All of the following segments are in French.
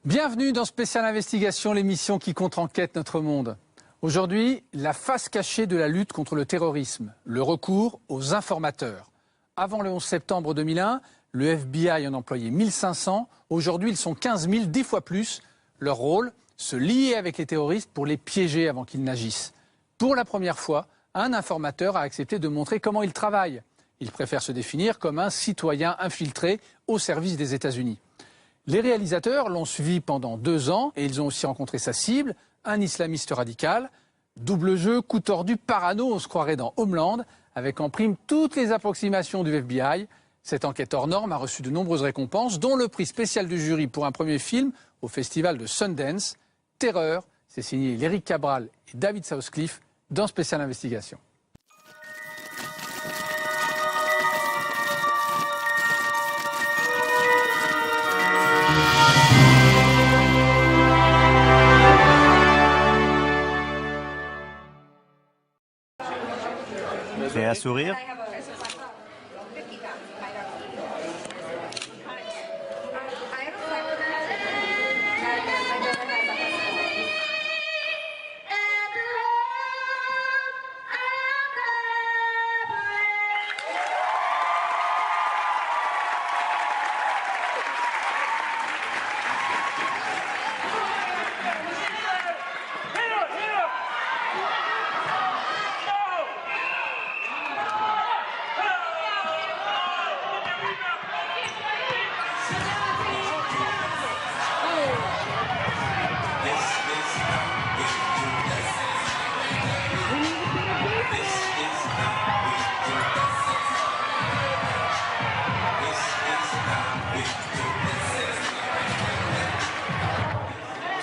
Bienvenue dans Spécial Investigation, l'émission qui contre-enquête notre monde. Aujourd'hui, la face cachée de la lutte contre le terrorisme, le recours aux informateurs. Avant le 11 septembre 2001, le FBI en employait 1500. Aujourd'hui, ils sont 15 000, 10 fois plus. Leur rôle, se lier avec les terroristes pour les piéger avant qu'ils n'agissent. Pour la première fois, un informateur a accepté de montrer comment il travaille. Il préfère se définir comme un citoyen infiltré au service des États-Unis. Les réalisateurs l'ont suivi pendant 2 ans et ils ont aussi rencontré sa cible, un islamiste radical. Double jeu, coup tordu, parano, on se croirait dans Homeland, avec en prime toutes les approximations du FBI. Cette enquête hors norme a reçu de nombreuses récompenses, dont le prix spécial du jury pour un premier film au festival de Sundance. Terreur, c'est signé Eric Cabral et David Southcliffe dans Spécial Investigation. Prêt à sourire?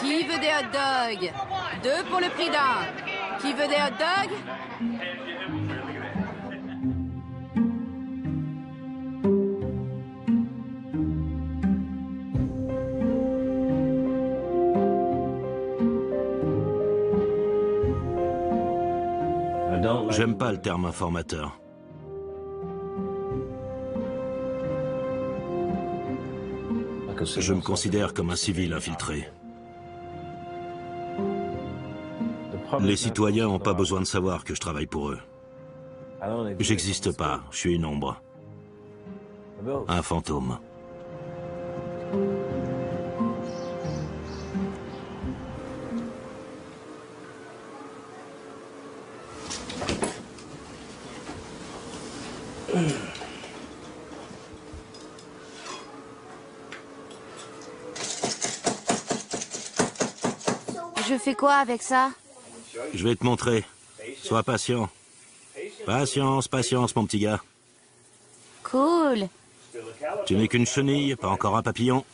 Qui veut des hot dogs? 2 pour le prix d'un. Qui veut des hot dogs? J'aime pas le terme informateur. Je me considère comme un civil infiltré. Les citoyens n'ont pas besoin de savoir que je travaille pour eux. J'existe pas, je suis une ombre. Un fantôme. Je fais quoi avec ça? Je vais te montrer. Sois patient. Patience, patience, mon petit gars. Cool. Tu n'es qu'une chenille, pas encore un papillon.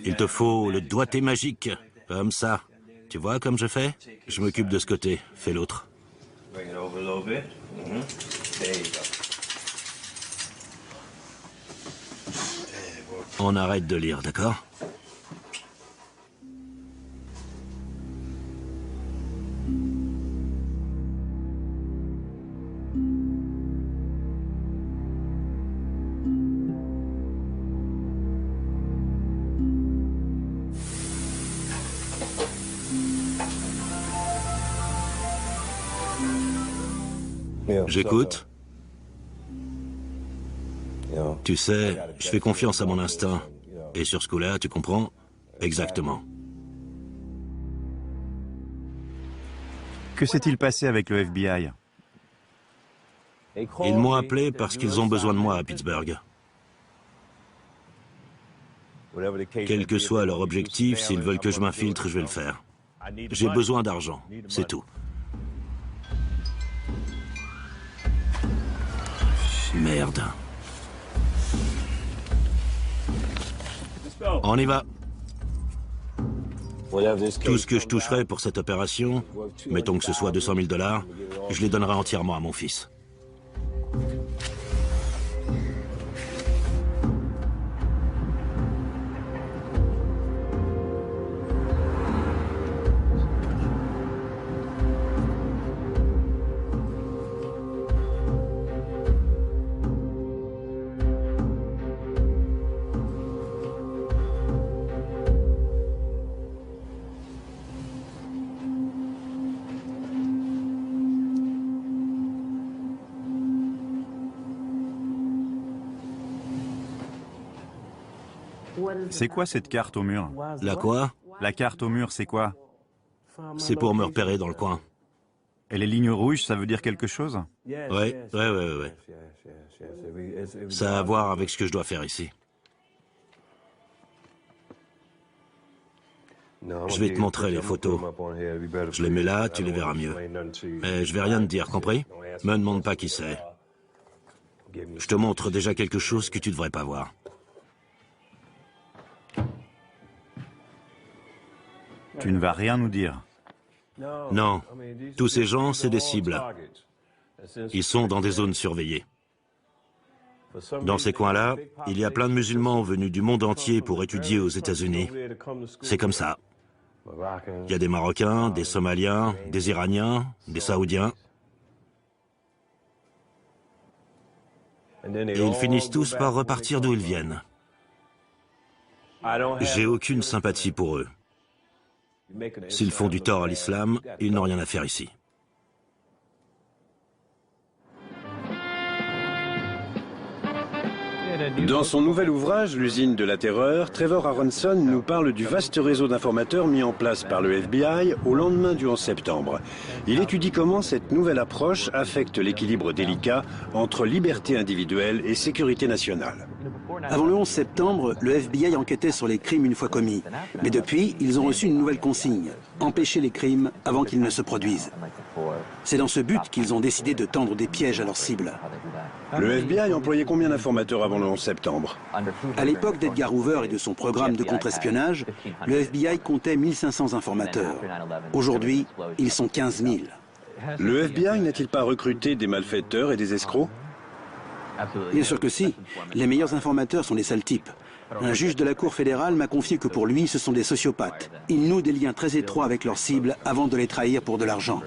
Il te faut le doigté magique, comme ça. Tu vois comme je fais? Je m'occupe de ce côté, fais l'autre. On arrête de lire, d'accord? J'écoute. Tu sais, je fais confiance à mon instinct. Et sur ce coup-là, tu comprends? Exactement. Que s'est-il passé avec le FBI? Ils m'ont appelé parce qu'ils ont besoin de moi à Pittsburgh. Quel que soit leur objectif, s'ils veulent que je m'infiltre, je vais le faire. J'ai besoin d'argent, c'est tout. Merde. On y va. Tout ce que je toucherai pour cette opération, mettons que ce soit 200 000 $, je les donnerai entièrement à mon fils. C'est quoi cette carte au mur? La quoi? La carte au mur, c'est quoi? C'est pour me repérer dans le coin. Et les lignes rouges, ça veut dire quelque chose? Ouais. Ça a à voir avec ce que je dois faire ici. Je vais te montrer les photos. Je les mets là, tu les verras mieux. Mais je vais rien te dire, compris? Me demande pas qui c'est. Je te montre déjà quelque chose que tu devrais pas voir. Tu ne vas rien nous dire. Non, tous ces gens, c'est des cibles. Ils sont dans des zones surveillées. Dans ces coins-là, il y a plein de musulmans venus du monde entier pour étudier aux États-Unis. C'est comme ça. Il y a des Marocains, des Somaliens, des Iraniens, des Saoudiens. Et ils finissent tous par repartir d'où ils viennent. J'ai aucune sympathie pour eux. S'ils font du tort à l'islam, ils n'ont rien à faire ici. Dans son nouvel ouvrage, L'usine de la terreur, Trevor Aronson nous parle du vaste réseau d'informateurs mis en place par le FBI au lendemain du 11 septembre. Il étudie comment cette nouvelle approche affecte l'équilibre délicat entre liberté individuelle et sécurité nationale. Avant le 11 septembre, le FBI enquêtait sur les crimes une fois commis. Mais depuis, ils ont reçu une nouvelle consigne, empêcher les crimes avant qu'ils ne se produisent. C'est dans ce but qu'ils ont décidé de tendre des pièges à leurs cibles. Le FBI employait combien d'informateurs avant le 11 septembre? À l'époque d'Edgar Hoover et de son programme de contre-espionnage, le FBI comptait 1500 informateurs. Aujourd'hui, ils sont 15 000. Le FBI n'a-t-il pas recruté des malfaiteurs et des escrocs? Bien sûr que si. Les meilleurs informateurs sont des sales types. Un juge de la Cour fédérale m'a confié que pour lui, ce sont des sociopathes. Ils nouent des liens très étroits avec leurs cibles avant de les trahir pour de l'argent.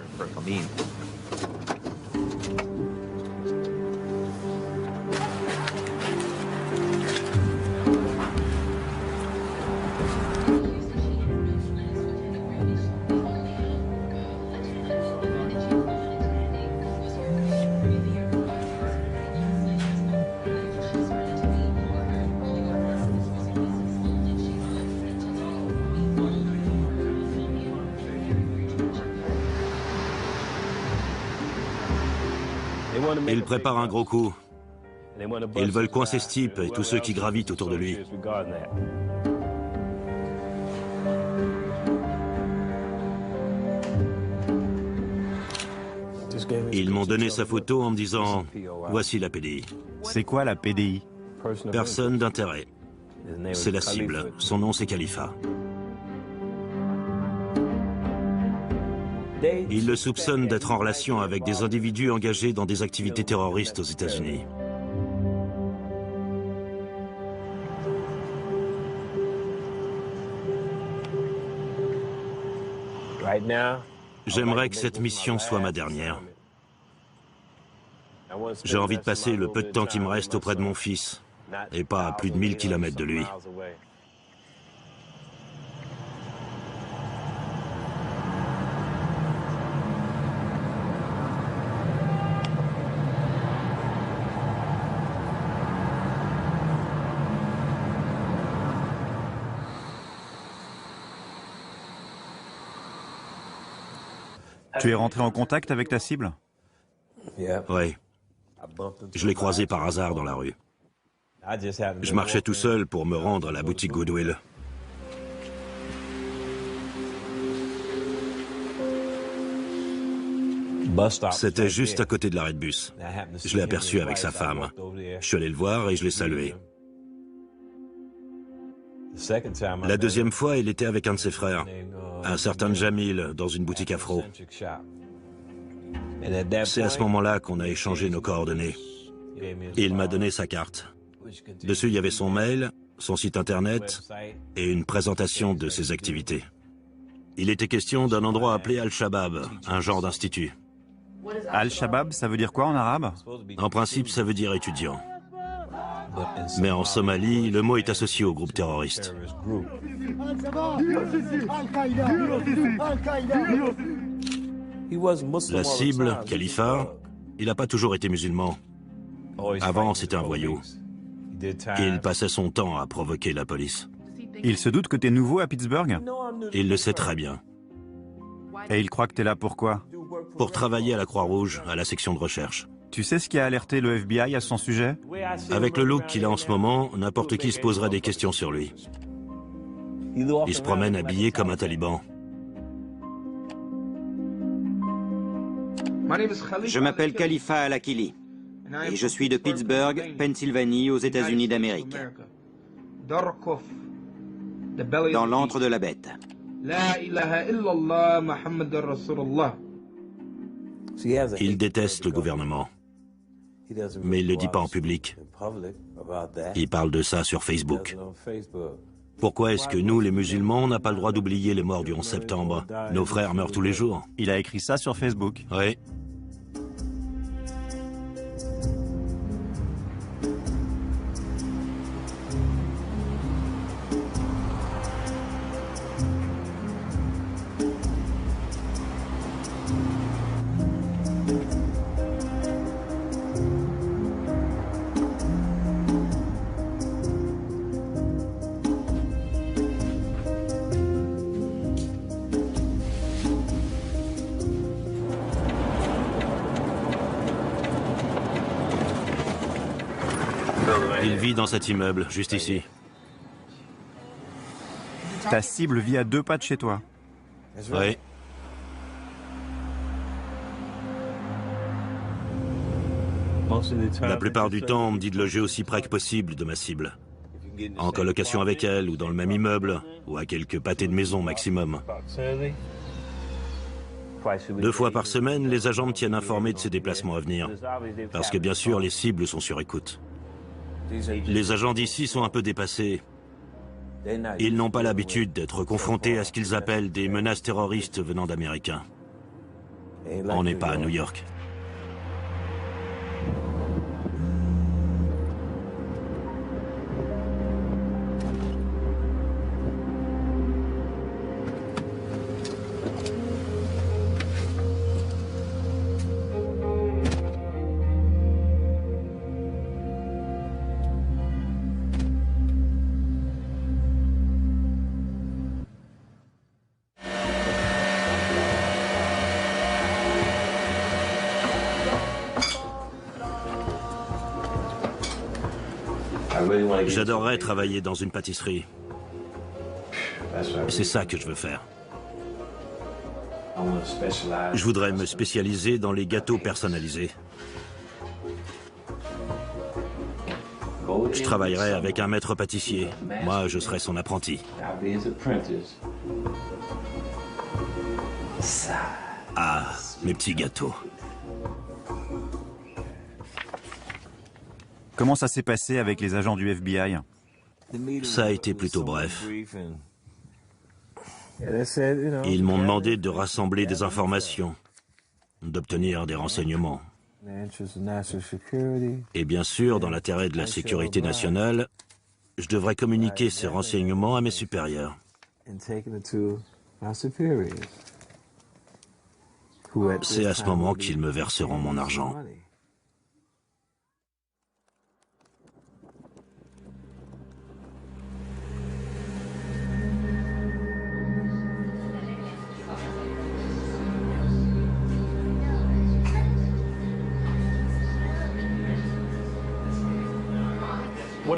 Ils préparent un gros coup. Ils veulent coincer ce type et tous ceux qui gravitent autour de lui. Ils m'ont donné sa photo en me disant « Voici la PDI ». C'est quoi la PDI? Personne d'intérêt. C'est la cible. Son nom, c'est Khalifa. Ils le soupçonnent d'être en relation avec des individus engagés dans des activités terroristes aux États-Unis. J'aimerais que cette mission soit ma dernière. J'ai envie de passer le peu de temps qui me reste auprès de mon fils, et pas à plus de 1000 kilomètres de lui. Tu es rentré en contact avec ta cible? Oui. Je l'ai croisé par hasard dans la rue. Je marchais tout seul pour me rendre à la boutique Goodwill. C'était juste à côté de l'arrêt de bus. Je l'ai aperçu avec sa femme. Je suis allé le voir et je l'ai salué. La deuxième fois, il était avec un de ses frères, un certain Jamil, dans une boutique afro. C'est à ce moment-là qu'on a échangé nos coordonnées. Et il m'a donné sa carte. Dessus, il y avait son mail, son site internet et une présentation de ses activités. Il était question d'un endroit appelé Al-Shabaab, un genre d'institut. Al-Shabaab, ça veut dire quoi en arabe? En principe, ça veut dire étudiant. Mais en Somalie, le mot est associé au groupe terroriste. La cible, Khalifa, il n'a pas toujours été musulman. Avant, c'était un voyou. Il passait son temps à provoquer la police. Il se doute que t'es nouveau à Pittsburgh? Il le sait très bien. Et il croit que t'es là pourquoi? Pour travailler à la Croix-Rouge, à la section de recherche. Tu sais ce qui a alerté le FBI à son sujet? Avec le look qu'il a en ce moment, n'importe qui se poserait des questions sur lui. Il se promène habillé comme un taliban. Je m'appelle Khalifa Al-Akili et je suis de Pittsburgh, Pennsylvanie, aux États-Unis d'Amérique, dans l'antre de la bête. Il déteste le gouvernement, mais il ne le dit pas en public. Il parle de ça sur Facebook. Pourquoi est-ce que nous, les musulmans, on n'a pas le droit d'oublier les morts du 11 septembre? Nos frères meurent tous les jours. Il a écrit ça sur Facebook. Oui. Il vit dans cet immeuble, juste ici. Ta cible vit à 2 pas de chez toi. Oui. La plupart du temps, on me dit de loger aussi près que possible de ma cible. En colocation avec elle, ou dans le même immeuble, ou à quelques pâtés de maison maximum. 2 fois par semaine, les agents me tiennent informé de ses déplacements à venir. Parce que bien sûr, les cibles sont sur écoute. Les agents d'ici sont un peu dépassés. Ils n'ont pas l'habitude d'être confrontés à ce qu'ils appellent des menaces terroristes venant d'Américains. On n'est pas à New York. J'adorerais travailler dans une pâtisserie. C'est ça que je veux faire. Je voudrais me spécialiser dans les gâteaux personnalisés. Je travaillerai avec un maître pâtissier. Moi, je serai son apprenti. Ah, mes petits gâteaux. Comment ça s'est passé avec les agents du FBI? Ça a été plutôt bref. Ils m'ont demandé de rassembler des informations, d'obtenir des renseignements. Et bien sûr, dans l'intérêt de la sécurité nationale, je devrais communiquer ces renseignements à mes supérieurs. C'est à ce moment qu'ils me verseront mon argent.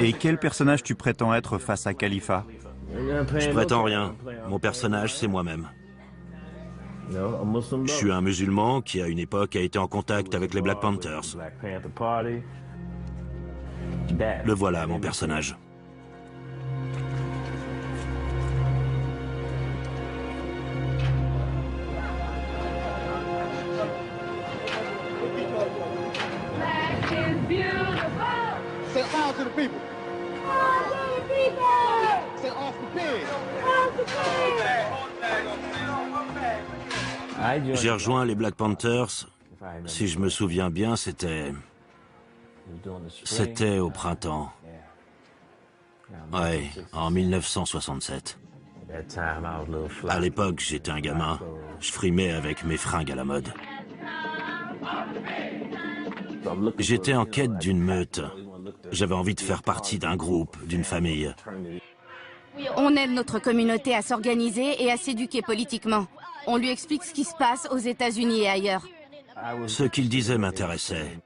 Et quel personnage tu prétends être face à Khalifa? Je prétends rien. Mon personnage, c'est moi-même. Je suis un musulman qui, à une époque, a été en contact avec les Black Panthers. Le voilà, mon personnage. J'ai rejoint les Black Panthers, si je me souviens bien, c'était au printemps. Ouais, en 1967. À l'époque, j'étais un gamin. Je frimais avec mes fringues à la mode. J'étais en quête d'une meute. J'avais envie de faire partie d'un groupe, d'une famille. On aide notre communauté à s'organiser et à s'éduquer politiquement. On lui explique ce qui se passe aux États-Unis et ailleurs. Ce qu'il disait m'intéressait.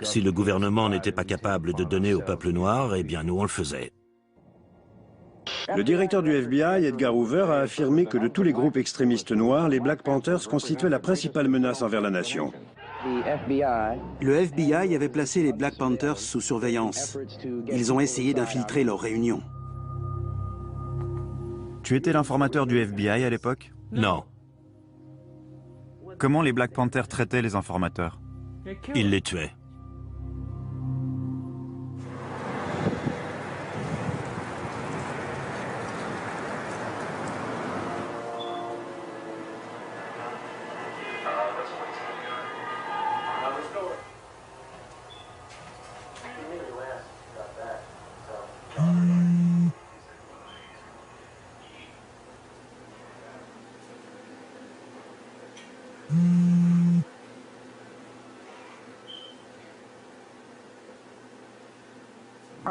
Si le gouvernement n'était pas capable de donner au peuple noir, eh bien nous on le faisait. Le directeur du FBI, Edgar Hoover, a affirmé que de tous les groupes extrémistes noirs, les Black Panthers constituaient la principale menace envers la nation. Le FBI avait placé les Black Panthers sous surveillance. Ils ont essayé d'infiltrer leurs réunions. Tu étais l'informateur du FBI à l'époque? Non, Comment les Black Panthers traitaient les informateurs? ils les tuaient.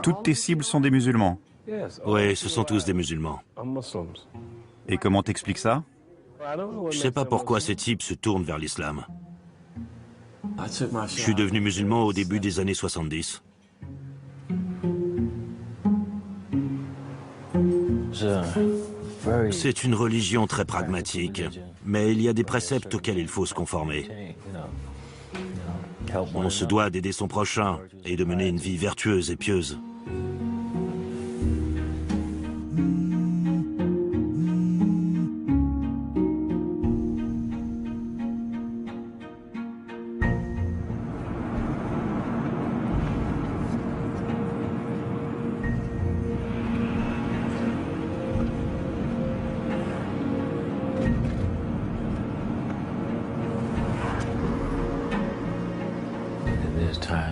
Toutes tes cibles sont des musulmans. Oui, ce sont tous des musulmans. Et comment t'expliques ça? Je sais pas pourquoi ces types se tournent vers l'islam. Je suis devenu musulman au début des années 70. C'est une religion très pragmatique, mais il y a des préceptes auxquels il faut se conformer. On se doit d'aider son prochain et de mener une vie vertueuse et pieuse.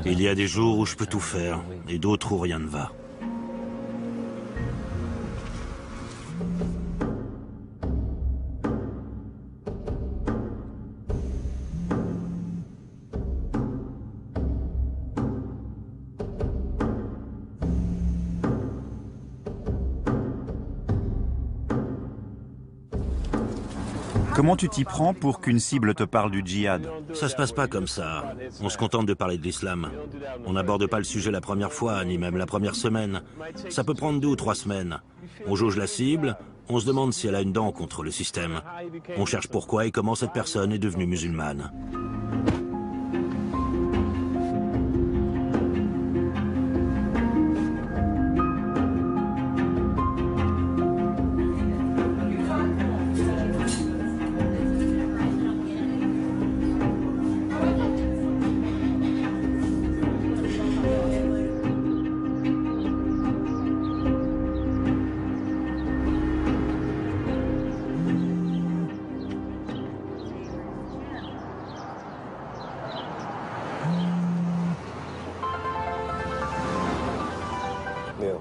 Il y a des jours où je peux tout faire, et d'autres où rien ne va. Comment tu t'y prends pour qu'une cible te parle du djihad? Ça se passe pas comme ça. On se contente de parler de l'islam. On n'aborde pas le sujet la première fois, ni même la première semaine. Ça peut prendre 2 ou 3 semaines. On jauge la cible, on se demande si elle a une dent contre le système. On cherche pourquoi et comment cette personne est devenue musulmane.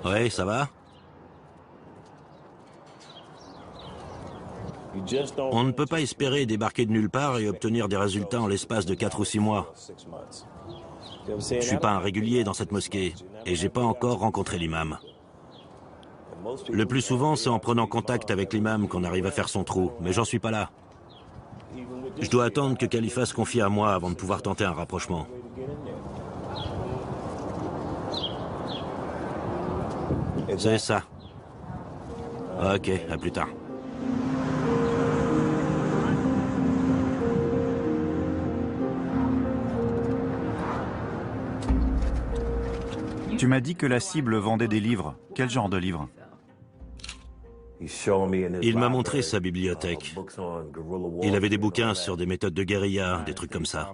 Ouais, ça va? On ne peut pas espérer débarquer de nulle part et obtenir des résultats en l'espace de 4 ou 6 mois. Je suis pas un régulier dans cette mosquée et j'ai pas encore rencontré l'imam. Le plus souvent, c'est en prenant contact avec l'imam qu'on arrive à faire son trou, mais j'en suis pas là. Je dois attendre que Khalifa se confie à moi avant de pouvoir tenter un rapprochement. C'est ça. Ok, à plus tard. Tu m'as dit que la cible vendait des livres. Quel genre de livres? Il m'a montré sa bibliothèque. Il avait des bouquins sur des méthodes de guérilla, des trucs comme ça.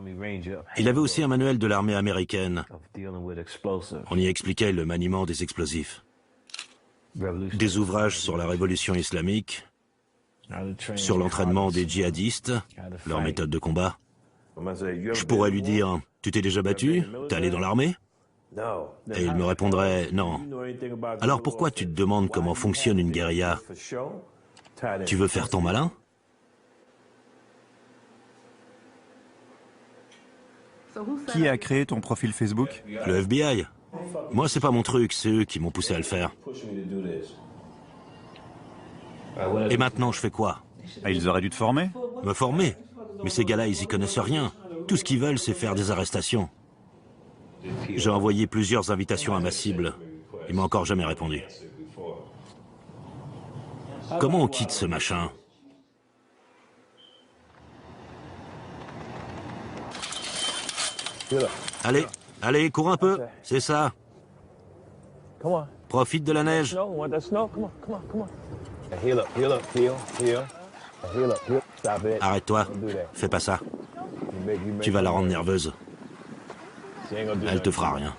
Il avait aussi un manuel de l'armée américaine. On y expliquait le maniement des explosifs. Des ouvrages sur la révolution islamique, sur l'entraînement des djihadistes, leur méthode de combat. Je pourrais lui dire, tu t'es déjà battu? T'es allé dans l'armée? Et il me répondrait, non. Alors pourquoi tu te demandes comment fonctionne une guérilla? Tu veux faire ton malin? Qui a créé ton profil Facebook? Le FBI. Moi, c'est pas mon truc, c'est eux qui m'ont poussé à le faire. Et maintenant, je fais quoi? Ah, ils auraient dû te former? Me former? Mais ces gars-là, ils y connaissent rien. Tout ce qu'ils veulent, c'est faire des arrestations. J'ai envoyé plusieurs invitations à ma cible. Il m'a encore jamais répondu. Comment on quitte ce machin? Allez, allez, cours un peu. C'est ça. Profite de la neige. Arrête-toi. Fais pas ça. Tu vas la rendre nerveuse. Elle te fera rien.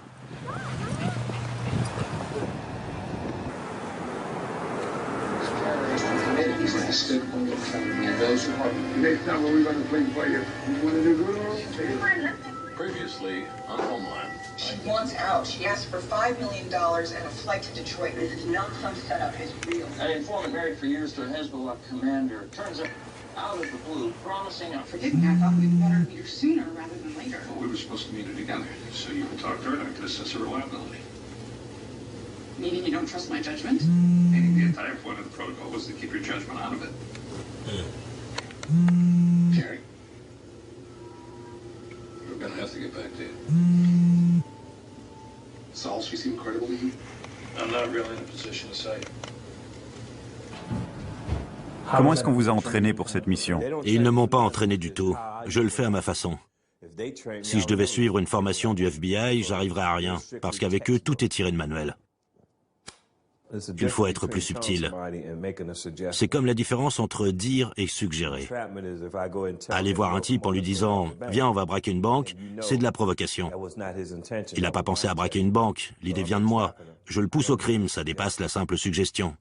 Previously on Homeland. She wants out. She asked for $5 million and a flight to Detroit. This is not some setup. It's real. An informant married for years to a Hezbollah commander turns up out of the blue, promising. Forgive me. I thought we'd better meet her sooner rather than later. Well, we were supposed to meet her together, so you could talk to her and I could assess her reliability. Meaning you don't trust my judgment? Meaning the entire point of the protocol was to keep your judgment out of it. Jerry? We're gonna have to get back to you. Saul, she seemed credible to you? I'm not really in a position to say. Comment est-ce qu'on vous a entraîné pour cette mission? Ils ne m'ont pas entraîné du tout. Je le fais à ma façon. Si je devais suivre une formation du FBI, j'arriverais à rien, parce qu'avec eux, tout est tiré de manuel. Il faut être plus subtil. C'est comme la différence entre dire et suggérer. Aller voir un type en lui disant « Viens, on va braquer une banque », c'est de la provocation. Il n'a pas pensé à braquer une banque, l'idée vient de moi. Je le pousse au crime, ça dépasse la simple suggestion.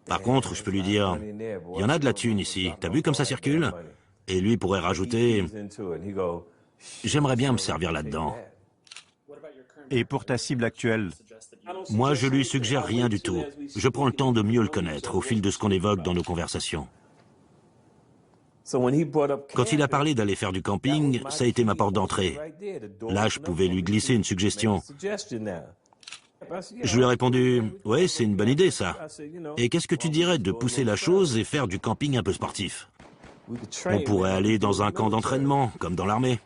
Par contre, je peux lui dire « Il y en a de la thune ici, t'as vu comme ça circule ?» Et lui pourrait rajouter « J'aimerais bien me servir là-dedans. » Et pour ta cible actuelle? Moi, je lui suggère rien du tout. Je prends le temps de mieux le connaître au fil de ce qu'on évoque dans nos conversations. Quand il a parlé d'aller faire du camping, ça a été ma porte d'entrée. Là, je pouvais lui glisser une suggestion. Je lui ai répondu « Ouais, c'est une bonne idée, ça. Et qu'est-ce que tu dirais de pousser la chose et faire du camping un peu sportif? On pourrait aller dans un camp d'entraînement, comme dans l'armée. »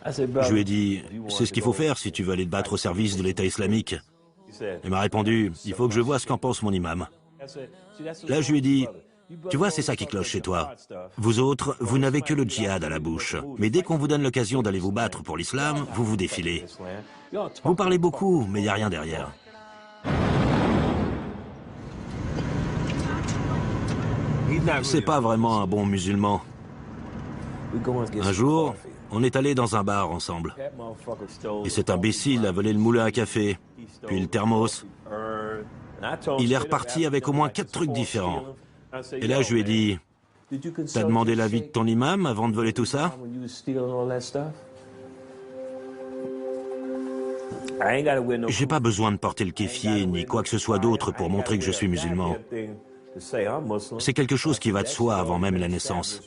Je lui ai dit, c'est ce qu'il faut faire si tu veux aller te battre au service de l'État islamique. Il m'a répondu, il faut que je vois ce qu'en pense mon imam. Là, je lui ai dit, tu vois, c'est ça qui cloche chez toi. Vous autres, vous n'avez que le djihad à la bouche. Mais dès qu'on vous donne l'occasion d'aller vous battre pour l'islam, vous vous défilez. Vous parlez beaucoup, mais il n'y a rien derrière. C'est pas vraiment un bon musulman. Un jour, on est allé dans un bar ensemble. Et cet imbécile a volé le moulin à café, puis le thermos. Il est reparti avec au moins 4 trucs différents. Et là, je lui ai dit, t'as demandé l'avis de ton imam avant de voler tout ça? J'ai pas besoin de porter le kéfier ni quoi que ce soit d'autre pour montrer que je suis musulman. C'est quelque chose qui va de soi avant même la naissance.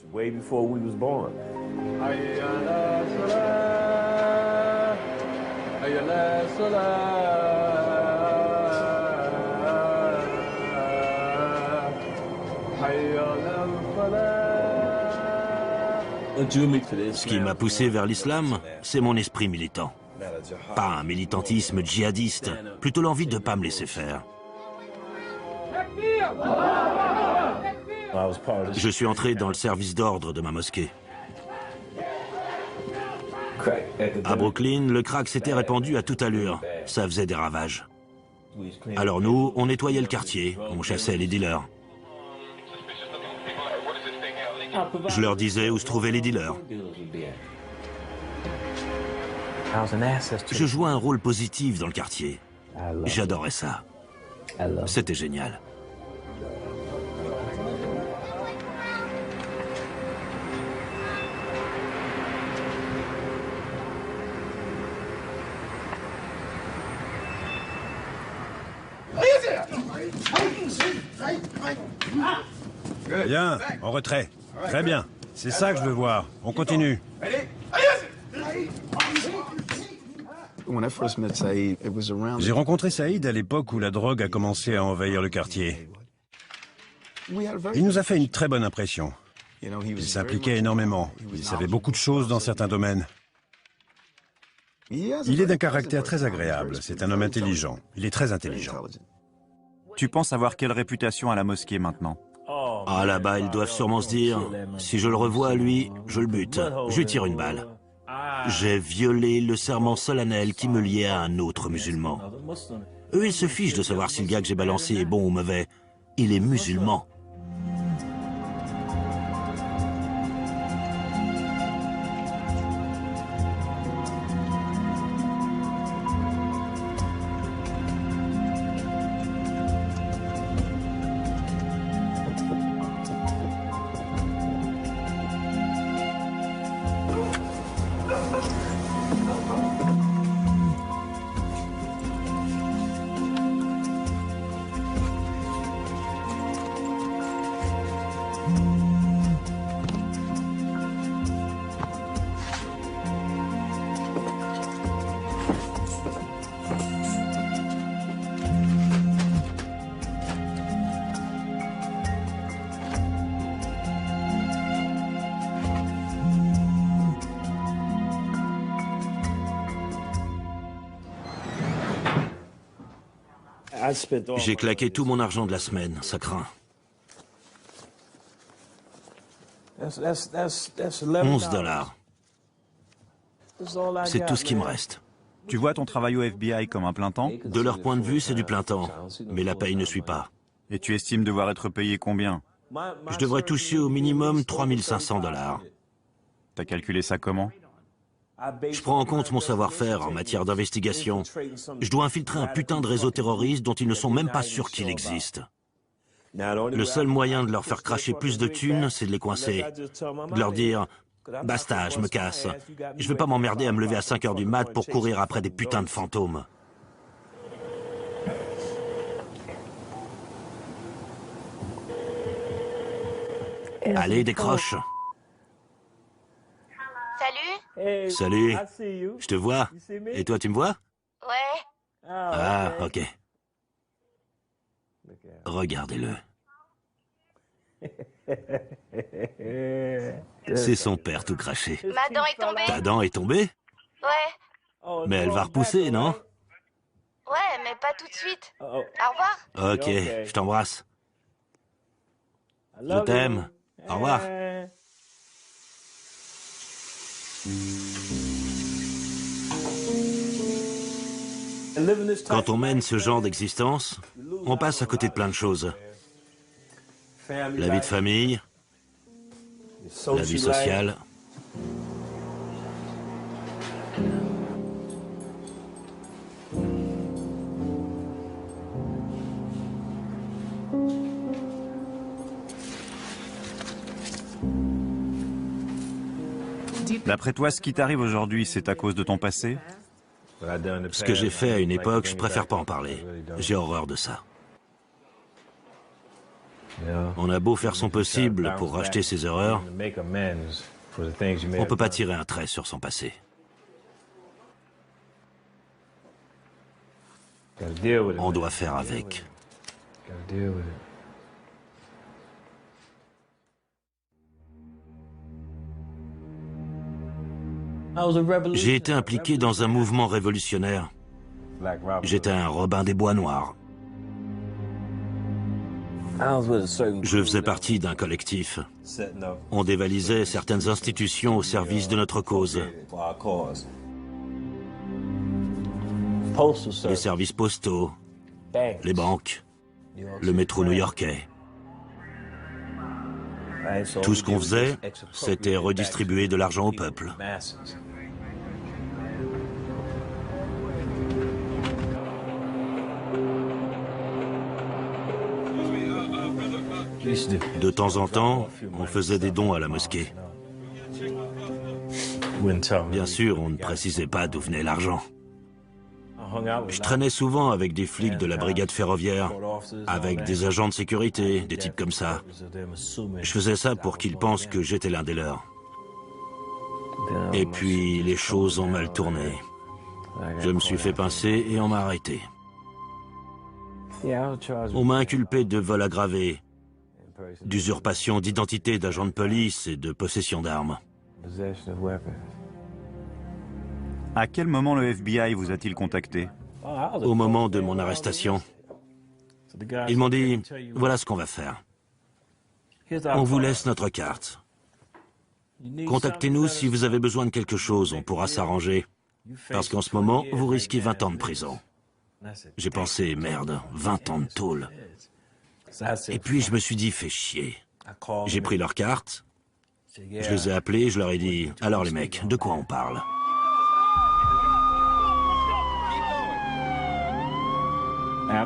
Ce qui m'a poussé vers l'islam, c'est mon esprit militant. Pas un militantisme djihadiste, plutôt l'envie de ne pas me laisser faire. Je suis entré dans le service d'ordre de ma mosquée. À Brooklyn, le crack s'était répandu à toute allure. Ça faisait des ravages. Alors nous, on nettoyait le quartier, on chassait les dealers. Je leur disais où se trouvaient les dealers. Je jouais un rôle positif dans le quartier. J'adorais ça. C'était génial. Bien, en retrait. Très bien. C'est ça que je veux voir. On continue. J'ai rencontré Saïd à l'époque où la drogue a commencé à envahir le quartier. Il nous a fait une très bonne impression. Il s'impliquait énormément. Il savait beaucoup de choses dans certains domaines. Il est d'un caractère très agréable. C'est un homme intelligent. Il est très intelligent. Tu penses avoir quelle réputation à la mosquée maintenant? Ah, là-bas, ils doivent sûrement se dire, si je le revois, lui, je le bute. Je lui tire une balle. J'ai violé le serment solennel qui me liait à un autre musulman. Eux, ils se fichent de savoir si le gars que j'ai balancé est bon ou mauvais. Il est musulman. J'ai claqué tout mon argent de la semaine, ça craint. 11 $. C'est tout ce qui me reste. Tu vois ton travail au FBI comme un plein temps? De leur point de vue, c'est du plein temps. Mais la paye ne suit pas. Et tu estimes devoir être payé combien? Je devrais toucher au minimum 3 500 $. T'as calculé ça comment? Je prends en compte mon savoir-faire en matière d'investigation. Je dois infiltrer un putain de réseau terroriste dont ils ne sont même pas sûrs qu'il existe. Le seul moyen de leur faire cracher plus de thunes, c'est de les coincer. De leur dire « Basta, je me casse. Je vais pas m'emmerder à me lever à 5 h du mat pour courir après des putains de fantômes. » Allez, décroche. Salut. Salut. Je te vois. Et toi, tu me vois? Ouais. Ah, ok. Regardez-le. C'est son père tout craché. Ma dent est tombée. Ta dent est tombée? Ouais. Mais elle va repousser, non? Ouais, mais pas tout de suite. Au revoir. Ok, je t'embrasse. Je t'aime. Au revoir. Quand on mène ce genre d'existence, on passe à côté de plein de choses. La vie de famille, la vie sociale. D'après toi, ce qui t'arrive aujourd'hui, c'est à cause de ton passé? Ce que j'ai fait à une époque, je préfère pas en parler. J'ai horreur de ça. On a beau faire son possible pour racheter ses erreurs, on peut pas tirer un trait sur son passé. On doit faire avec. J'ai été impliqué dans un mouvement révolutionnaire. J'étais un Robin des Bois Noirs. Je faisais partie d'un collectif. On dévalisait certaines institutions au service de notre cause. Les services postaux, les banques, le métro new-yorkais. Tout ce qu'on faisait, c'était redistribuer de l'argent au peuple. De temps en temps, on faisait des dons à la mosquée. Bien sûr, on ne précisait pas d'où venait l'argent. Je traînais souvent avec des flics de la brigade ferroviaire, avec des agents de sécurité, des types comme ça. Je faisais ça pour qu'ils pensent que j'étais l'un des leurs. Et puis, les choses ont mal tourné. Je me suis fait pincer et on m'a arrêté. On m'a inculpé de vol aggravé, d'usurpation d'identité d'agent de police et de possession d'armes. À quel moment le FBI vous a-t-il contacté? Au moment de mon arrestation, ils m'ont dit, voilà ce qu'on va faire. On vous laisse notre carte. Contactez-nous si vous avez besoin de quelque chose, on pourra s'arranger. Parce qu'en ce moment, vous risquez 20 ans de prison. J'ai pensé, merde, 20 ans de tôle. Et puis je me suis dit, fais chier. J'ai pris leur carte, je les ai appelés, je leur ai dit, alors les mecs, de quoi on parle?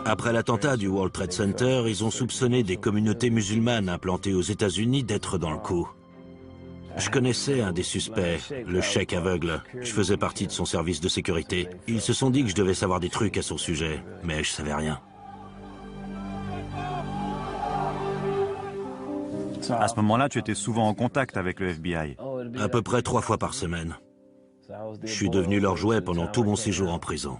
Après l'attentat du World Trade Center, ils ont soupçonné des communautés musulmanes implantées aux États-Unis d'être dans le coup. Je connaissais un des suspects, le cheik aveugle. Je faisais partie de son service de sécurité. Ils se sont dit que je devais savoir des trucs à son sujet, mais je savais rien. À ce moment-là, tu étais souvent en contact avec le FBI. À peu près 3 fois par semaine. Je suis devenu leur jouet pendant tout mon séjour en prison.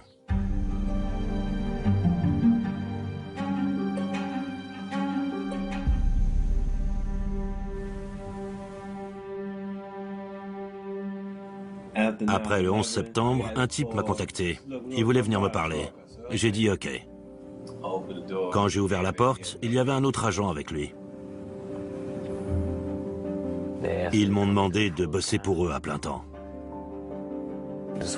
Après le 11 septembre, un type m'a contacté. Il voulait venir me parler. J'ai dit OK. Quand j'ai ouvert la porte, il y avait un autre agent avec lui. Ils m'ont demandé de bosser pour eux à plein temps.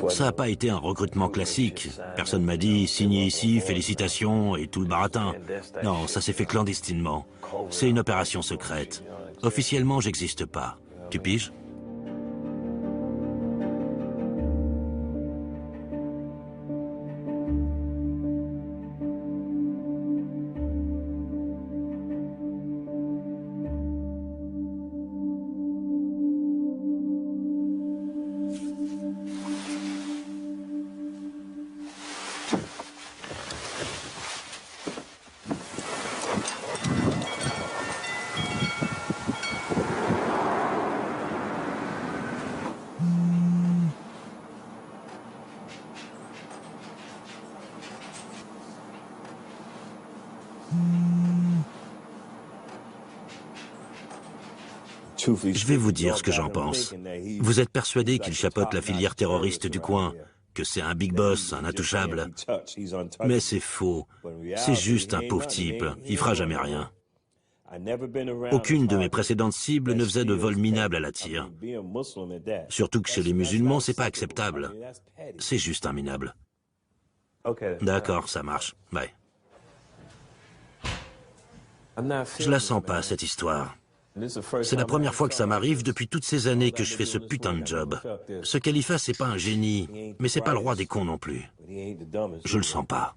Ça n'a pas été un recrutement classique. Personne m'a dit « signez ici, félicitations » et tout le baratin. Non, ça s'est fait clandestinement. C'est une opération secrète. Officiellement, j'existe pas. Tu piges ? Je vais vous dire ce que j'en pense. Vous êtes persuadé qu'il chapeaute la filière terroriste du coin, que c'est un big boss, un intouchable. Mais c'est faux. C'est juste un pauvre type. Il fera jamais rien. Aucune de mes précédentes cibles ne faisait de vol minable à la tire. Surtout que chez les musulmans, c'est pas acceptable. C'est juste un minable. D'accord, ça marche. Bye. Je la sens pas, cette histoire. C'est la première fois que ça m'arrive depuis toutes ces années que je fais ce putain de job. Ce Khalifa, c'est pas un génie, mais c'est pas le roi des cons non plus. Je le sens pas.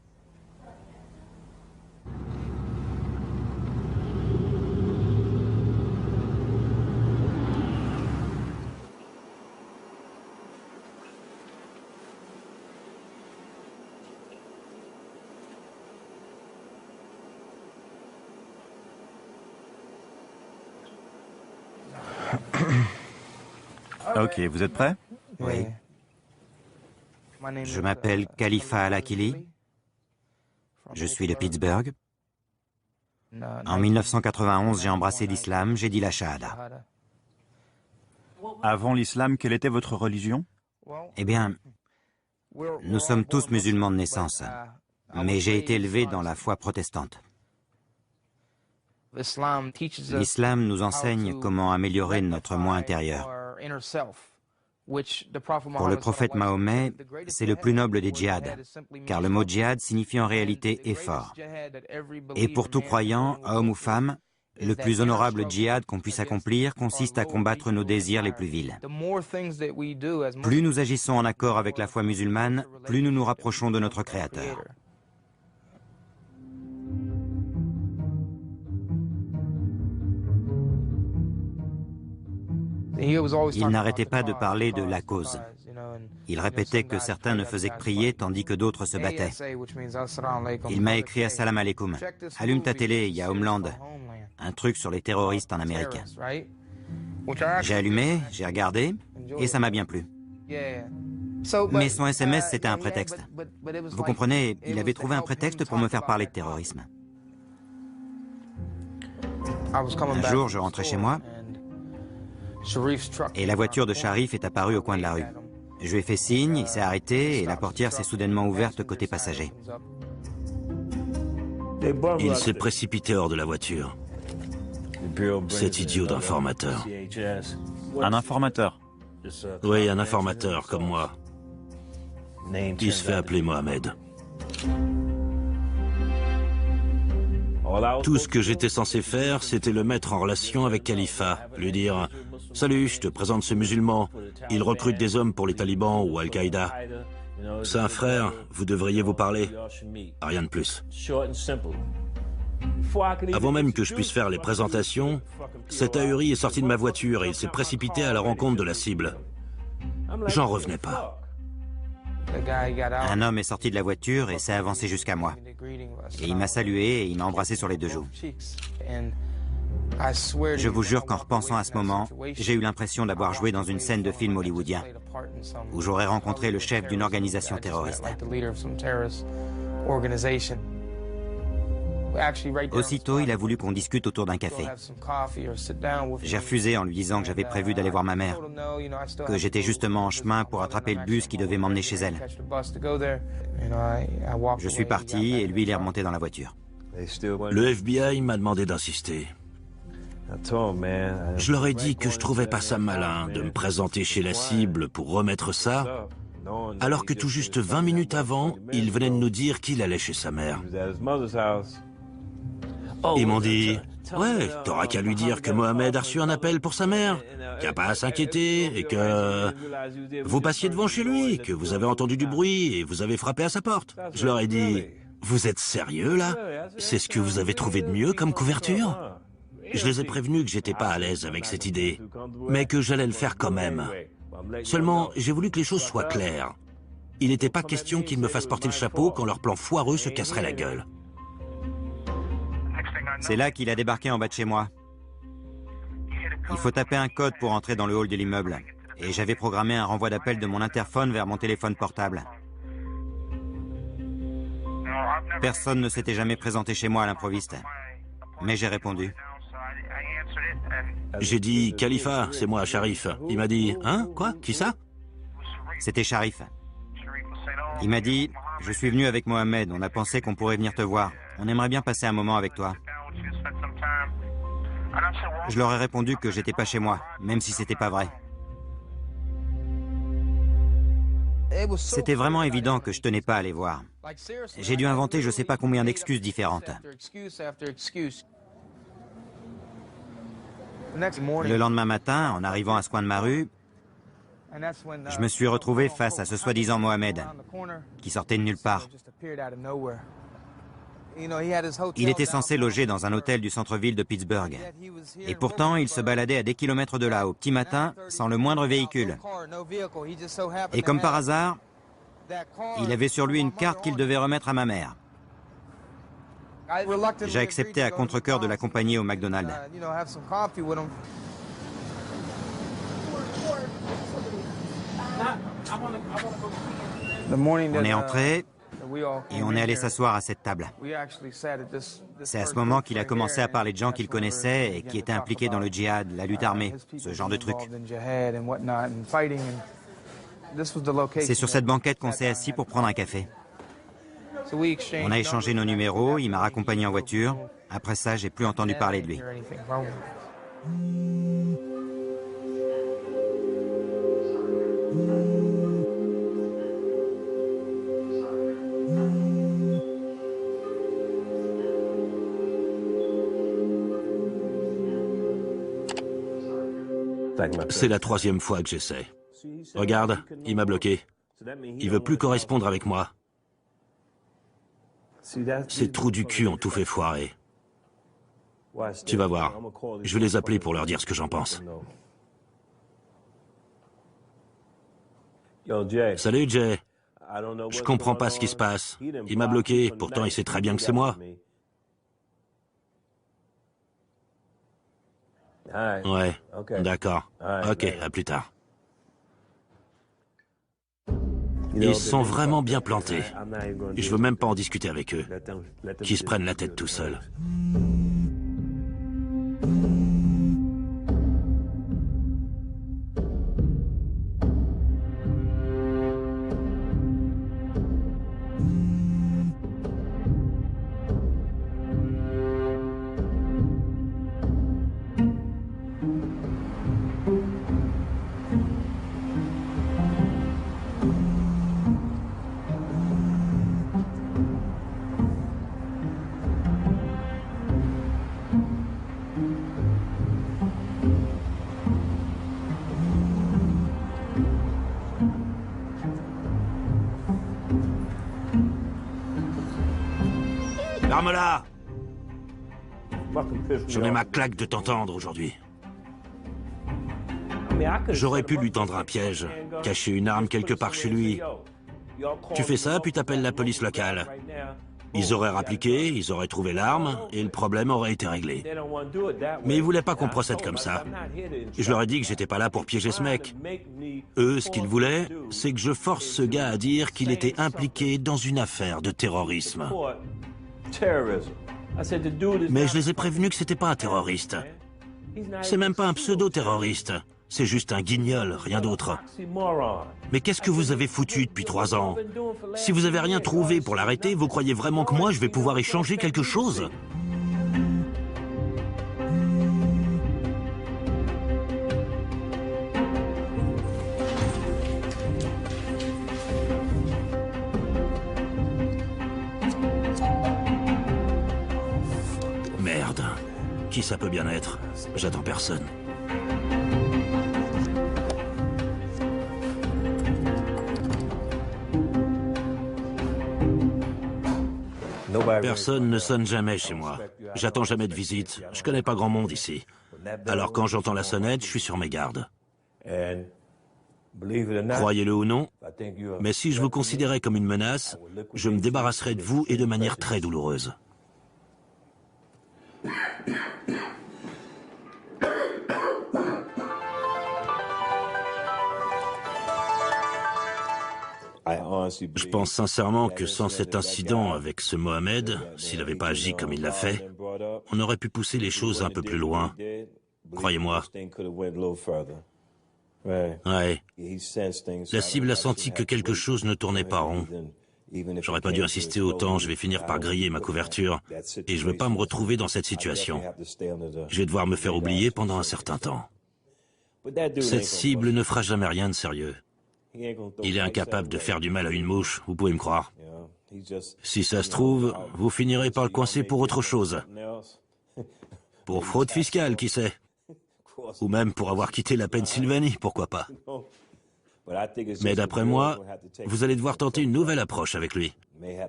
Ok, vous êtes prêts? Oui. Je m'appelle Khalifa Al-Akili. Je suis de Pittsburgh. En 1991, j'ai embrassé l'islam, j'ai dit la shahada. Avant l'islam, quelle était votre religion? Eh bien, nous sommes tous musulmans de naissance, mais j'ai été élevé dans la foi protestante. L'islam nous enseigne comment améliorer notre moi intérieur. Pour le prophète Mahomet, c'est le plus noble des djihad, car le mot djihad signifie en réalité effort. Et pour tout croyant, homme ou femme, le plus honorable djihad qu'on puisse accomplir consiste à combattre nos désirs les plus vils. Plus nous agissons en accord avec la foi musulmane, plus nous nous rapprochons de notre Créateur. Il n'arrêtait pas de parler de la cause. Il répétait que certains ne faisaient que prier tandis que d'autres se battaient. Il m'a écrit Assalamu alaikum. Allume ta télé, il y a Homeland. Un truc sur les terroristes en Amérique. J'ai allumé, j'ai regardé, et ça m'a bien plu. Mais son SMS, c'était un prétexte. Vous comprenez, il avait trouvé un prétexte pour me faire parler de terrorisme. Un jour, je rentrais chez moi et la voiture de Sharif est apparue au coin de la rue. Je lui ai fait signe, il s'est arrêté et la portière s'est soudainement ouverte côté passager. Il s'est précipité hors de la voiture. Cet idiot d'informateur. Un informateur. Oui, un informateur comme moi. Il se fait appeler Mohamed. Tout ce que j'étais censé faire, c'était le mettre en relation avec Khalifa, lui dire « Salut, je te présente ce musulman, il recrute des hommes pour les talibans ou Al-Qaïda. C'est un frère, vous devriez vous parler. » Rien de plus. Avant même que je puisse faire les présentations, cet ahuri est sorti de ma voiture et il s'est précipité à la rencontre de la cible. J'en revenais pas. Un homme est sorti de la voiture et s'est avancé jusqu'à moi. Et il m'a salué et il m'a embrassé sur les deux joues. Je vous jure qu'en repensant à ce moment, j'ai eu l'impression d'avoir joué dans une scène de film hollywoodien, où j'aurais rencontré le chef d'une organisation terroriste. Aussitôt, il a voulu qu'on discute autour d'un café. J'ai refusé en lui disant que j'avais prévu d'aller voir ma mère, que j'étais justement en chemin pour attraper le bus qui devait m'emmener chez elle. Je suis parti et lui, il est remonté dans la voiture. Le FBI m'a demandé d'insister. Je leur ai dit que je trouvais pas ça malin de me présenter chez la cible pour remettre ça, alors que tout juste 20 minutes avant, il venait de nous dire qu'il allait chez sa mère. Ils m'ont dit « Ouais, t'auras qu'à lui dire que Mohamed a reçu un appel pour sa mère, qu'il n'y a pas à s'inquiéter et que vous passiez devant chez lui, que vous avez entendu du bruit et vous avez frappé à sa porte. » Je leur ai dit « Vous êtes sérieux là? C'est ce que vous avez trouvé de mieux comme couverture ?» Je les ai prévenus que j'étais pas à l'aise avec cette idée, mais que j'allais le faire quand même. Seulement, j'ai voulu que les choses soient claires. Il n'était pas question qu'ils me fassent porter le chapeau quand leur plan foireux se casserait la gueule. C'est là qu'il a débarqué en bas de chez moi. Il faut taper un code pour entrer dans le hall de l'immeuble. Et j'avais programmé un renvoi d'appel de mon interphone vers mon téléphone portable. Personne ne s'était jamais présenté chez moi à l'improviste. Mais j'ai répondu. J'ai dit « Khalifa, c'est moi, Sharif ». Il m'a dit « Hein? Quoi? Qui ça ?» C'était Sharif. Il m'a dit « Je suis venu avec Mohamed, on a pensé qu'on pourrait venir te voir. On aimerait bien passer un moment avec toi. » Je leur ai répondu que j'étais pas chez moi, même si c'était pas vrai. C'était vraiment évident que je tenais pas à les voir. J'ai dû inventer je sais pas combien d'excuses différentes. Le lendemain matin, en arrivant à ce coin de ma rue, je me suis retrouvé face à ce soi-disant Mohamed, qui sortait de nulle part. Il était censé loger dans un hôtel du centre-ville de Pittsburgh. Et pourtant, il se baladait à des kilomètres de là, au petit matin, sans le moindre véhicule. Et comme par hasard, il avait sur lui une carte qu'il devait remettre à ma mère. J'ai accepté à contre-cœur de l'accompagner au McDonald's. On est entré et on est allé s'asseoir à cette table. C'est à ce moment qu'il a commencé à parler de gens qu'il connaissait et qui étaient impliqués dans le djihad, la lutte armée, ce genre de trucs. C'est sur cette banquette qu'on s'est assis pour prendre un café. On a échangé nos numéros, il m'a raccompagné en voiture. Après ça, j'ai plus entendu parler de lui. C'est la 3e fois que j'essaie. Regarde, il m'a bloqué. Il veut plus correspondre avec moi. Ces trous du cul ont tout fait foirer. Tu vas voir. Je vais les appeler pour leur dire ce que j'en pense. Salut Jay. Je comprends pas ce qui se passe. Il m'a bloqué, pourtant il sait très bien que c'est moi. Ouais, d'accord. Ok, à plus tard. Ils sont vraiment bien plantés. Et je veux même pas en discuter avec eux. Qu'ils se prennent la tête tout seuls. L'arme-là! J'en ai ma claque de t'entendre aujourd'hui. J'aurais pu lui tendre un piège, cacher une arme quelque part chez lui. Tu fais ça, puis t'appelles la police locale. Ils auraient rappliqué, ils auraient trouvé l'arme, et le problème aurait été réglé. Mais ils voulaient pas qu'on procède comme ça. Je leur ai dit que j'étais pas là pour piéger ce mec. Eux, ce qu'ils voulaient, c'est que je force ce gars à dire qu'il était impliqué dans une affaire de terrorisme. Mais je les ai prévenus que c'était pas un terroriste. C'est même pas un pseudo-terroriste. C'est juste un guignol, rien d'autre. Mais qu'est-ce que vous avez foutu depuis 3 ans? Si vous avez rien trouvé pour l'arrêter, vous croyez vraiment que moi, je vais pouvoir échanger quelque chose? Merde. Qui ça peut bien être? J'attends personne. Personne ne sonne jamais chez moi. J'attends jamais de visite. Je connais pas grand monde ici. Alors quand j'entends la sonnette, je suis sur mes gardes. Croyez-le ou non, mais si je vous considérais comme une menace, je me débarrasserais de vous et de manière très douloureuse. Je pense sincèrement que sans cet incident avec ce Mohamed, s'il n'avait pas agi comme il l'a fait, on aurait pu pousser les choses un peu plus loin. Croyez-moi. Ouais. La cible a senti que quelque chose ne tournait pas rond. J'aurais pas dû insister autant, je vais finir par griller ma couverture. Et je veux pas me retrouver dans cette situation. Je vais devoir me faire oublier pendant un certain temps. Cette cible ne fera jamais rien de sérieux. Il est incapable de faire du mal à une mouche, vous pouvez me croire. Si ça se trouve, vous finirez par le coincer pour autre chose. Pour fraude fiscale, qui sait? Ou même pour avoir quitté la Pennsylvanie, pourquoi pas. Mais d'après moi, vous allez devoir tenter une nouvelle approche avec lui.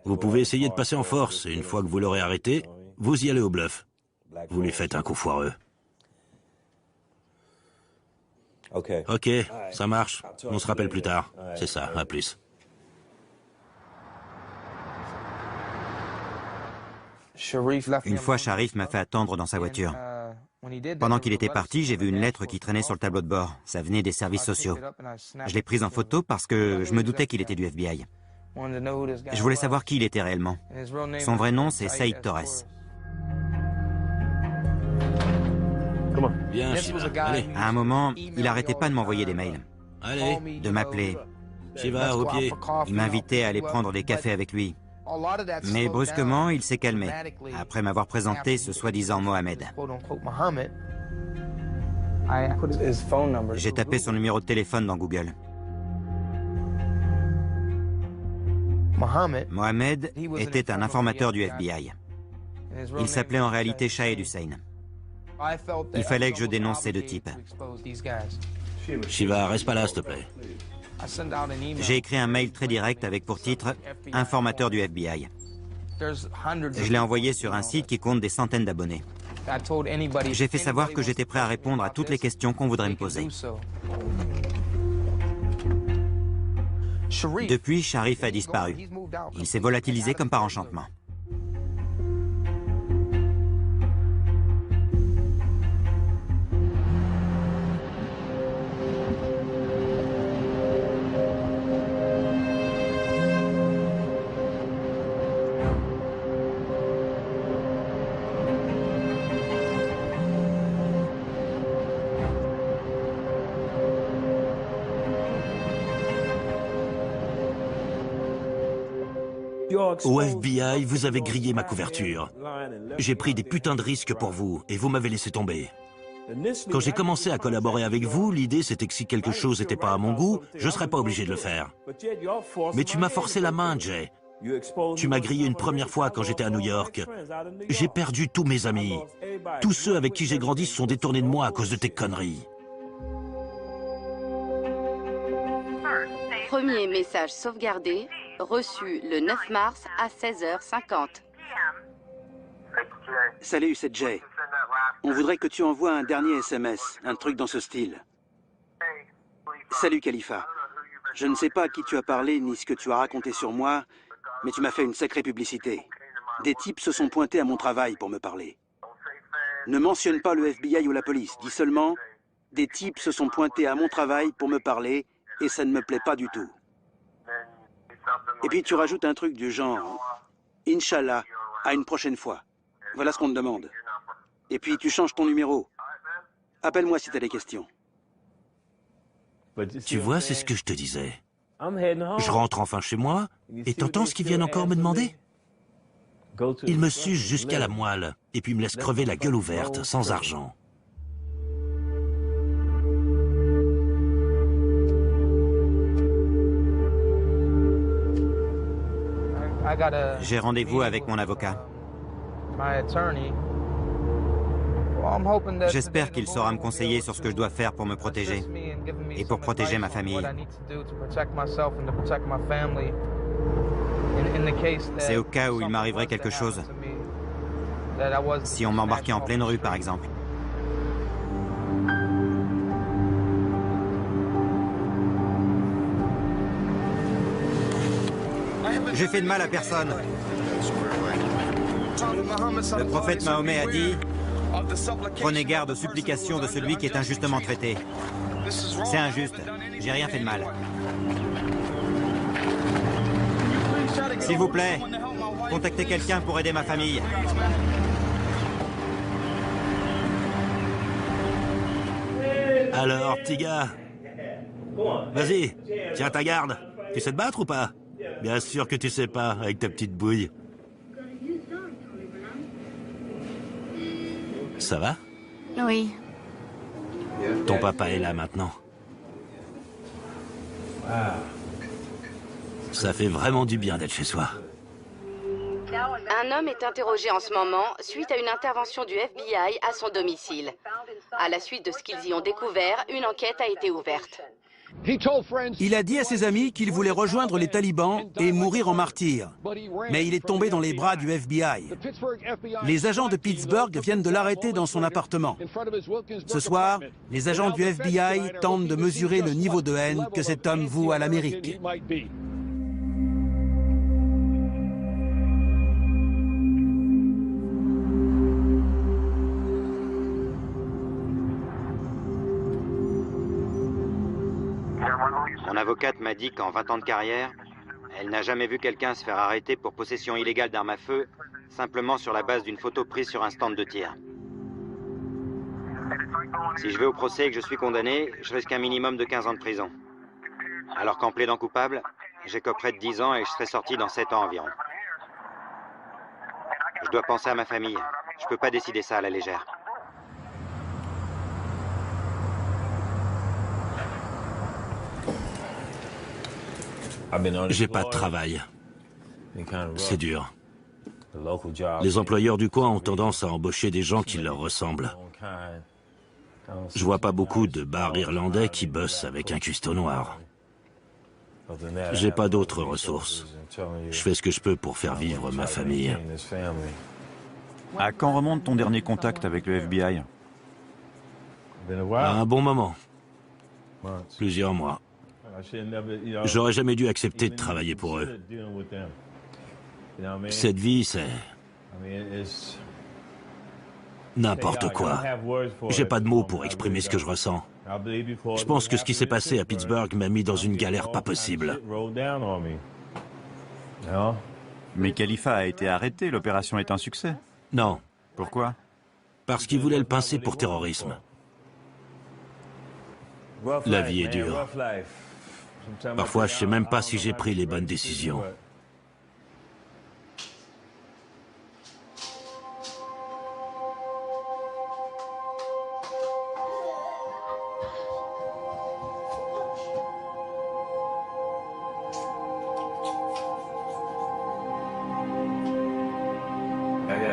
Vous pouvez essayer de passer en force, et une fois que vous l'aurez arrêté, vous y allez au bluff. Vous lui faites un coup foireux. Ok, ça marche. On se rappelle plus tard. C'est ça, à plus. Une fois, Sharif m'a fait attendre dans sa voiture. Pendant qu'il était parti, j'ai vu une lettre qui traînait sur le tableau de bord. Ça venait des services sociaux. Je l'ai prise en photo parce que je me doutais qu'il était du FBI. Je voulais savoir qui il était réellement. Son vrai nom, c'est Saïd Torres. Bien, Shiva, allez. À un moment, il arrêtait pas de m'envoyer des mails. Allez. De m'appeler. Shiva, au pied. Il m'invitait à aller prendre des cafés avec lui. Mais brusquement, il s'est calmé, après m'avoir présenté ce soi-disant Mohamed. J'ai tapé son numéro de téléphone dans Google. Mohamed était un informateur du FBI. Il s'appelait en réalité Shahed Hussein. Il fallait que je dénonce ces deux types. Shiva, reste pas là, s'il te plaît. J'ai écrit un mail très direct avec pour titre « Informateur du FBI ». Je l'ai envoyé sur un site qui compte des centaines d'abonnés. J'ai fait savoir que j'étais prêt à répondre à toutes les questions qu'on voudrait me poser. Depuis, Sharif a disparu. Il s'est volatilisé comme par enchantement. Au FBI, vous avez grillé ma couverture. J'ai pris des putains de risques pour vous, et vous m'avez laissé tomber. Quand j'ai commencé à collaborer avec vous, l'idée c'était que si quelque chose n'était pas à mon goût, je ne serais pas obligé de le faire. Mais tu m'as forcé la main, Jay. Tu m'as grillé une première fois quand j'étais à New York. J'ai perdu tous mes amis. Tous ceux avec qui j'ai grandi se sont détournés de moi à cause de tes conneries. Premier message sauvegardé, reçu le 9 mars à 16h50. Salut, c'est Jay. On voudrait que tu envoies un dernier SMS, un truc dans ce style. Salut, Khalifa. Je ne sais pas à qui tu as parlé ni ce que tu as raconté sur moi, mais tu m'as fait une sacrée publicité. Des types se sont pointés à mon travail pour me parler. Ne mentionne pas le FBI ou la police, dis seulement « Des types se sont pointés à mon travail pour me parler et ça ne me plaît pas du tout. » Et puis tu rajoutes un truc du genre « Inch'Allah, à une prochaine fois. » Voilà ce qu'on te demande. Et puis tu changes ton numéro. Appelle-moi si tu as des questions. Tu vois, c'est ce que je te disais. Je rentre enfin chez moi, et t'entends ce qu'ils viennent encore me demander? Ils me sucent jusqu'à la moelle, et puis me laissent crever la gueule ouverte, sans argent. J'ai rendez-vous avec mon avocat. J'espère qu'il saura me conseiller sur ce que je dois faire pour me protéger et pour protéger ma famille. C'est au cas où il m'arriverait quelque chose. Si on m'embarquait en pleine rue, par exemple. J'ai fait de mal à personne. Le prophète Mahomet a dit « Prenez garde aux supplications de celui qui est injustement traité. » C'est injuste. J'ai rien fait de mal. S'il vous plaît, contactez quelqu'un pour aider ma famille. Alors, petit gars, vas-y, tiens ta garde. Tu sais te battre ou pas? Bien sûr que tu sais pas, avec ta petite bouille. Ça va? Oui. Ton papa est là maintenant. Ça fait vraiment du bien d'être chez soi. Un homme est interrogé en ce moment suite à une intervention du FBI à son domicile. À la suite de ce qu'ils y ont découvert, une enquête a été ouverte. Il a dit à ses amis qu'il voulait rejoindre les talibans et mourir en martyr. Mais il est tombé dans les bras du FBI. Les agents de Pittsburgh viennent de l'arrêter dans son appartement. Ce soir, les agents du FBI tentent de mesurer le niveau de haine que cet homme voue à l'Amérique. Mon avocate m'a dit qu'en 20 ans de carrière, elle n'a jamais vu quelqu'un se faire arrêter pour possession illégale d'armes à feu, simplement sur la base d'une photo prise sur un stand de tir. Si je vais au procès et que je suis condamné, je risque un minimum de 15 ans de prison. Alors qu'en plaidant coupable, j'écoperai de 10 ans et je serai sorti dans 7 ans environ. Je dois penser à ma famille. Je peux pas décider ça à la légère. J'ai pas de travail. C'est dur. Les employeurs du coin ont tendance à embaucher des gens qui leur ressemblent. Je vois pas beaucoup de bars irlandais qui bossent avec un cuistot noir. J'ai pas d'autres ressources. Je fais ce que je peux pour faire vivre ma famille. À quand remonte ton dernier contact avec le FBI? À un bon moment. Plusieurs mois. J'aurais jamais dû accepter de travailler pour eux. Cette vie, c'est n'importe quoi. J'ai pas de mots pour exprimer ce que je ressens. Je pense que ce qui s'est passé à Pittsburgh m'a mis dans une galère pas possible. Mais Khalifa a été arrêté, l'opération est un succès. Non. Pourquoi? Parce qu'ils voulaient le pincer pour terrorisme. La vie est dure. Parfois, je sais même pas si j'ai pris les bonnes décisions.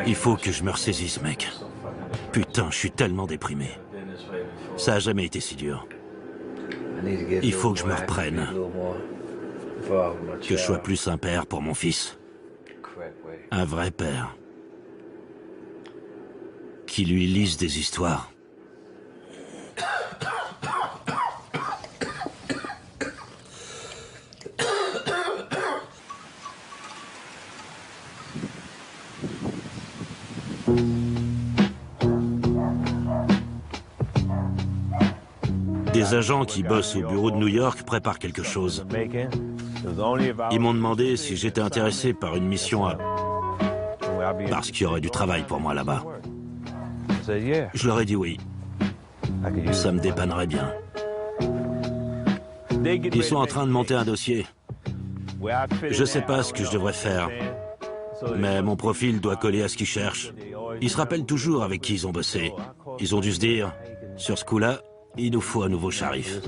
Il faut que je me ressaisisse, mec. Putain, je suis tellement déprimé. Ça a jamais été si dur. Il faut que je me reprenne. Que je sois plus un père pour mon fils. Un vrai père. Qui lui lise des histoires. Des agents qui bossent au bureau de New York préparent quelque chose. Ils m'ont demandé si j'étais intéressé par une mission parce qu'il y aurait du travail pour moi là-bas. Je leur ai dit oui. Ça me dépannerait bien. Ils sont en train de monter un dossier. Je sais pas ce que je devrais faire, mais mon profil doit coller à ce qu'ils cherchent. Ils se rappellent toujours avec qui ils ont bossé. Ils ont dû se dire, sur ce coup-là, il nous faut un nouveau shérif.